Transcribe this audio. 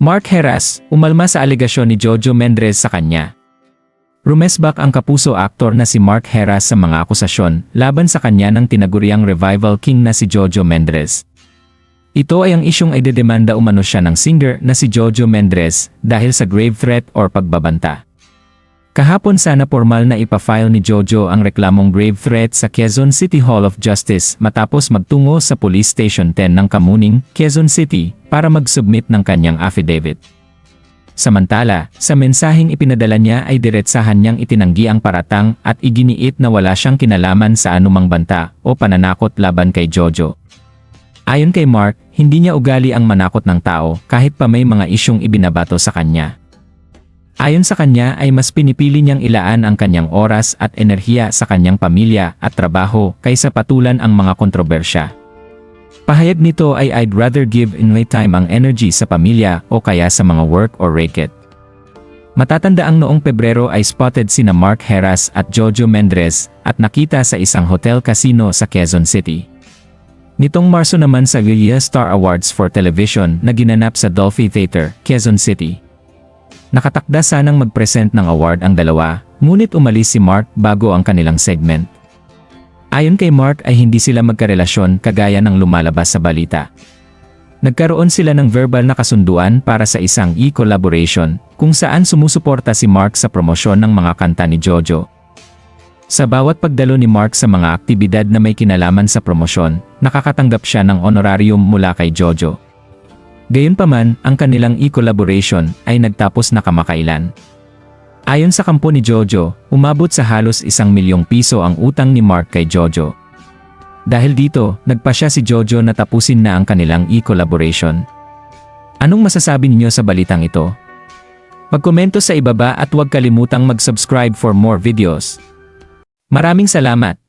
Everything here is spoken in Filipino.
Mark Heras, umalma sa alegasyon ni Jojo Mendrez sa kanya. Rumesbak ang kapuso aktor na si Mark Heras sa mga akusasyon laban sa kanya ng tinaguriang revival king na si Jojo Mendrez. Ito ay ang isyong ay dedemanda umano siya ng singer na si Jojo Mendrez dahil sa grave threat or pagbabanta. Kahapon sana formal na ipafile ni Jojo ang reklamong grave threat sa Quezon City Hall of Justice matapos magtungo sa Police Station 10 ng Kamuning, Quezon City para mag-submit ng kanyang affidavit. Samantala, sa mensaheng ipinadala niya ay diretsahan niyang itinanggi ang paratang at iginiit na wala siyang kinalaman sa anumang banta o pananakot laban kay Jojo. Ayon kay Mark, hindi niya ugali ang manakot ng tao kahit pa may mga isyong ibinabato sa kanya. Ayon sa kanya ay mas pinipili niyang ilaan ang kanyang oras at enerhiya sa kanyang pamilya at trabaho kaysa patulan ang mga kontrobersya. Pahayag nito ay I'd rather give in my time ang energy sa pamilya o kaya sa mga work or racket. Matatandaang noong Pebrero ay spotted sina Mark Heras at Jojo Mendrez at nakita sa isang hotel casino sa Quezon City. Nitong Marso naman sa Guia Star Awards for Television na ginanap sa Dolphy Theater, Quezon City. Nakatakda sanang mag-present ng award ang dalawa, ngunit umalis si Mark bago ang kanilang segment. Ayon kay Mark ay hindi sila magkarelasyon kagaya ng lumalabas sa balita. Nagkaroon sila ng verbal na kasunduan para sa isang e-collaboration kung saan sumusuporta si Mark sa promosyon ng mga kanta ni Jojo. Sa bawat pagdalo ni Mark sa mga aktibidad na may kinalaman sa promosyon, nakakatanggap siya ng honorarium mula kay Jojo. Gayunpaman, ang kanilang e-collaboration ay nagtapos na kamakailan. Ayon sa kampo ni Jojo, umabot sa halos 1 milyong piso ang utang ni Mark kay Jojo. Dahil dito, nagpasya si Jojo na tapusin na ang kanilang e-collaboration. Anong masasabi niyo sa balitang ito? Magkomento sa ibaba at huwag kalimutang mag-subscribe for more videos. Maraming salamat!